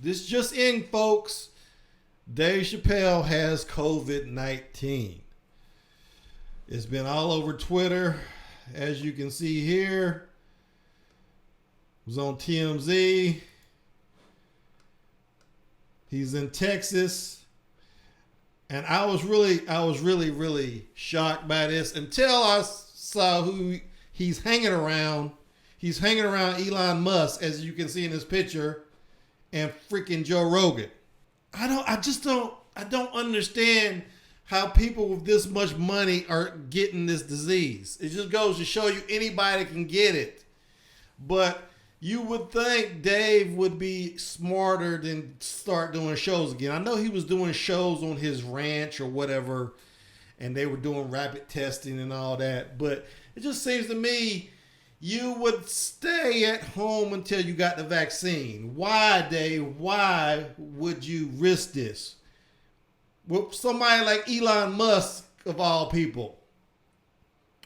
This just in, folks. Dave Chappelle has COVID-19. It's been all over Twitter, as you can see here. It was on TMZ. He's in Texas. And I was really shocked by this until I saw who he's hanging around. He's hanging around Elon Musk, as you can see in this picture, and freaking Joe Rogan. I don't understand how people with this much money are getting this disease. It just goes to show you anybody can get it. But you would think Dave would be smarter than start doing shows again. I know he was doing shows on his ranch or whatever, and they were doing rapid testing and all that. But it just seems to me you would stay at home until you got the vaccine. Why, Dave? Why would you risk this? With somebody like Elon Musk, of all people.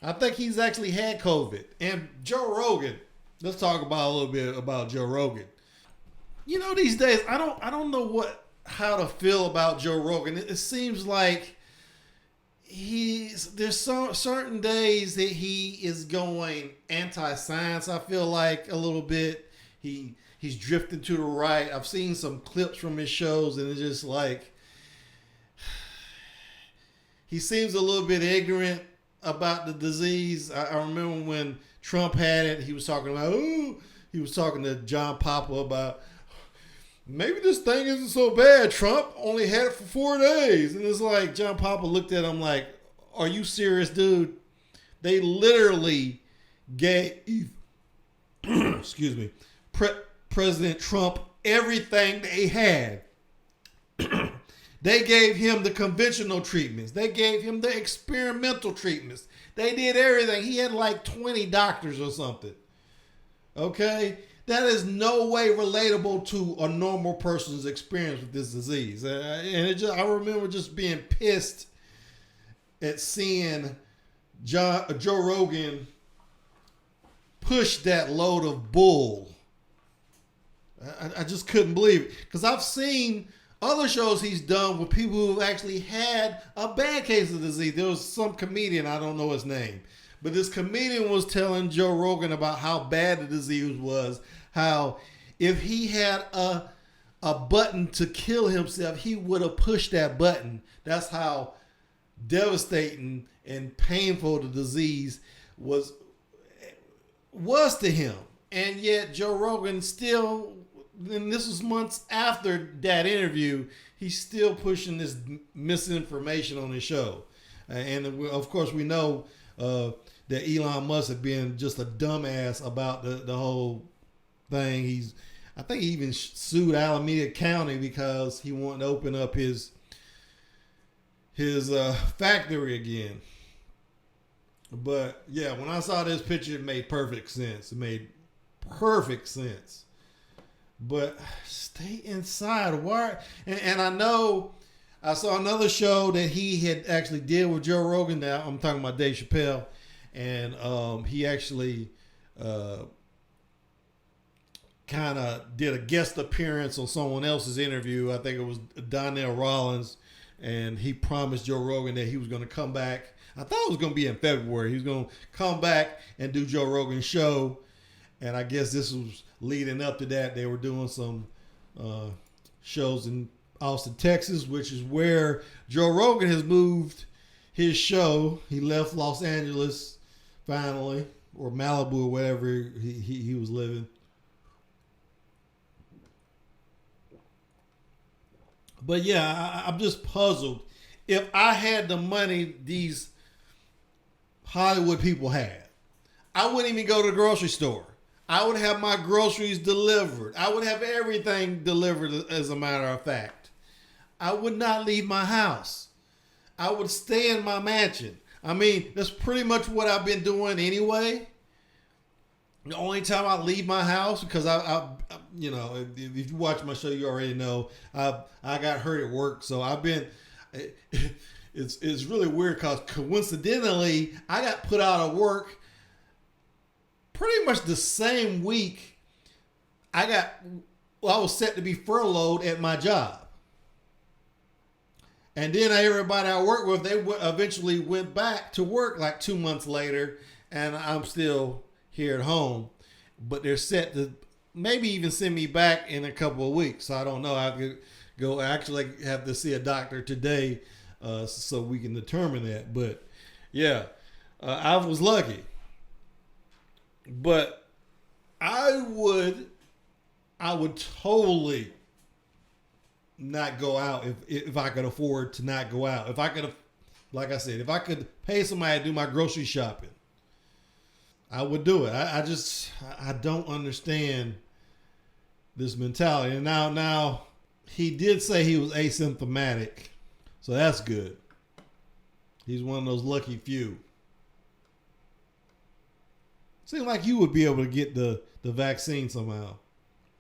I think he's actually had COVID. And Joe Rogan. Let's talk about a little bit about Joe Rogan. You know, these days, I don't know how to feel about Joe Rogan. It seems like there's certain days that he is going anti-science. I feel like a little bit he's drifting to the right. I've seen some clips from his shows, and it's just like he seems a little bit ignorant about the disease. I remember when Trump had it, he was talking to John Papa about, maybe this thing isn't so bad. Trump only had it for 4 days. And it's like, John Papa looked at him like, are you serious, dude? They literally gave, excuse me, President Trump everything they had. They gave him the conventional treatments. They gave him the experimental treatments. They did everything. He had like 20 doctors or something. Okay? That is no way relatable to a normal person's experience with this disease. And I remember just being pissed at seeing Joe Rogan push that load of bull. I just couldn't believe it. Because I've seen other shows he's done with people who've actually had a bad case of disease. There was some comedian, I don't know his name, but this comedian was telling Joe Rogan about how bad the disease was, how if he had a button to kill himself, he would have pushed that button. That's how devastating and painful the disease was to him. And yet Joe Rogan still, and this was months after that interview, he's still pushing this misinformation on his show. And of course, we know that Elon Musk had been just a dumbass about the whole thing. I think he even sued Alameda County because he wanted to open up his factory again. But yeah, when I saw this picture, it made perfect sense. It made perfect sense. But stay inside. Why? And I know I saw another show that he had actually did with Joe Rogan. Now I'm talking about Dave Chappelle, and he actually kind of did a guest appearance on someone else's interview. I think it was Donnell Rollins, and he promised Joe Rogan that he was going to come back. I thought it was going to be in February. He was going to come back and do Joe Rogan's show. And I guess this was leading up to that. They were doing some shows in Austin, Texas, which is where Joe Rogan has moved his show. He left Los Angeles finally, or Malibu, or wherever he was living. But yeah, I'm just puzzled. If I had the money these Hollywood people had, I wouldn't even go to the grocery store. I would have my groceries delivered. I would have everything delivered, as a matter of fact. I would not leave my house. I would stay in my mansion. I mean, that's pretty much what I've been doing anyway. The only time I leave my house, because I you know, if you watch my show, you already know I got hurt at work, so I've been. It's really weird because coincidentally, I got put out of work pretty much the same week. I got I was set to be furloughed at my job. And then everybody I worked with, they eventually went back to work like 2 months later, and I'm still here at home. But they're set to maybe even send me back in a couple of weeks. So I don't know. I have to go. I actually have to see a doctor today so we can determine that. But yeah, I was lucky. But I would totally not go out if I could afford to not go out. If I could, like I said, if I could pay somebody to do my grocery shopping, I would do it. I don't understand this mentality. And now he did say he was asymptomatic, so that's good. He's one of those lucky few. Seems like you would be able to get the vaccine somehow.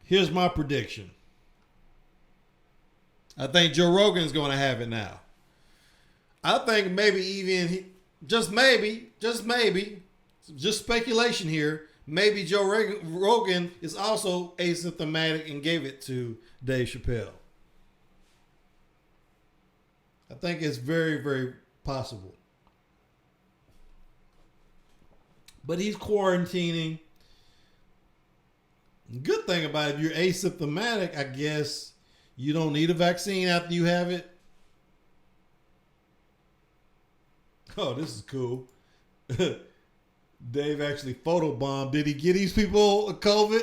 Here's my prediction. I think Joe Rogan's going to have it now. I think maybe even, just speculation here, maybe Joe Rogan is also asymptomatic and gave it to Dave Chappelle. I think it's very, very possible. But he's quarantining. Good thing about it, if you're asymptomatic, I guess you don't need a vaccine after you have it. Oh, this is cool. Dave actually photobombed. Did he get these people COVID?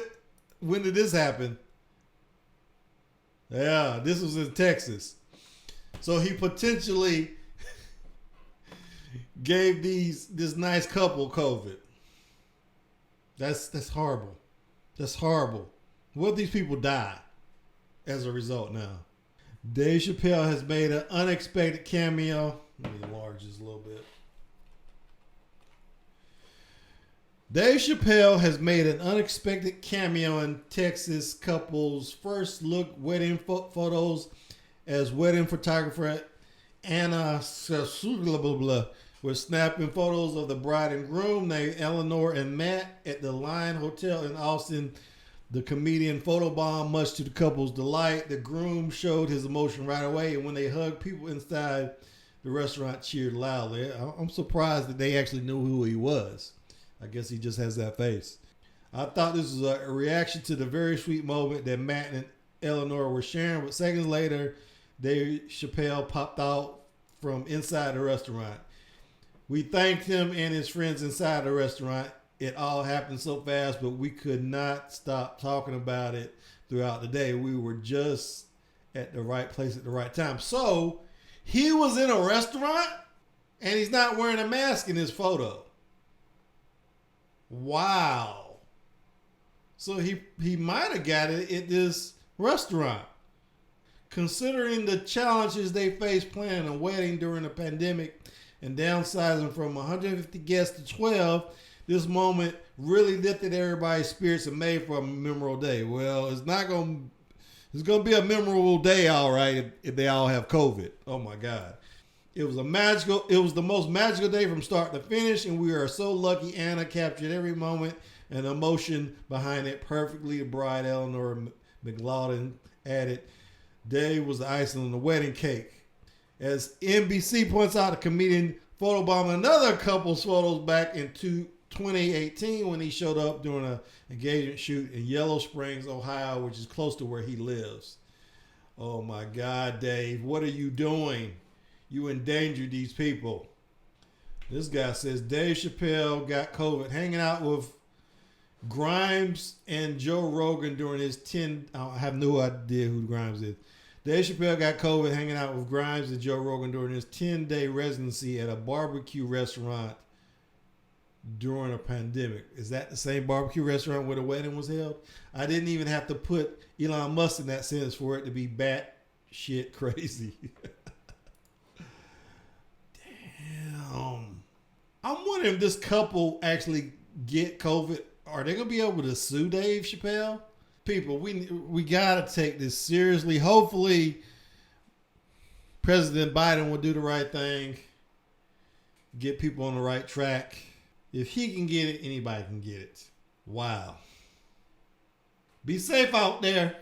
When did this happen? Yeah, this was in Texas. So he potentially gave this nice couple COVID. That's horrible. That's horrible. What if these people die as a result now? Dave Chappelle has made an unexpected cameo. Let me enlarge this a little bit. Dave Chappelle has made an unexpected cameo in Texas couple's first look wedding photos as wedding photographer Anna was snapping photos of the bride and groom named Eleanor and Matt at the Line Hotel in Austin. The comedian photobombed, much to the couple's delight. The groom showed his emotion right away, and when they hugged, people inside the restaurant cheered loudly. I'm surprised that they actually knew who he was. I guess he just has that face. I thought this was a reaction to the very sweet moment that Matt and Eleanor were sharing, but seconds later, Dave Chappelle popped out from inside the restaurant. We thanked him and his friends inside the restaurant. It all happened so fast, but we could not stop talking about it throughout the day. We were just at the right place at the right time. So he was in a restaurant and he's not wearing a mask in his photo. Wow. So he might have got it at this restaurant. Considering the challenges they faced planning a wedding during the pandemic and downsizing from 150 guests to 12, this moment really lifted everybody's spirits and made for a memorable day. Well, it's going to be a memorable day, all right, if they all have COVID. Oh my God. It was the most magical day from start to finish, and we are so lucky Anna captured every moment and emotion behind it perfectly. The bride, Eleanor McLaughlin, added, Dave was the icing on the wedding cake. As NBC points out, the comedian photobombed another couple's photos back in 2018 when he showed up during an engagement shoot in Yellow Springs, Ohio, which is close to where he lives. Oh my God, Dave, what are you doing? You endangered these people. This guy says Dave Chappelle got COVID hanging out with Grimes and Joe Rogan during his I have no idea who Grimes is. Dave Chappelle got COVID hanging out with Grimes and Joe Rogan during his 10-day residency at a barbecue restaurant during a pandemic. Is that the same barbecue restaurant where the wedding was held? I didn't even have to put Elon Musk in that sentence for it to be bat shit crazy. Damn. I'm wondering if this couple actually get COVID. Are they going to be able to sue Dave Chappelle? People, we got to take this seriously. Hopefully, President Biden will do the right thing, get people on the right track. If he can get it, anybody can get it. Wow. Be safe out there.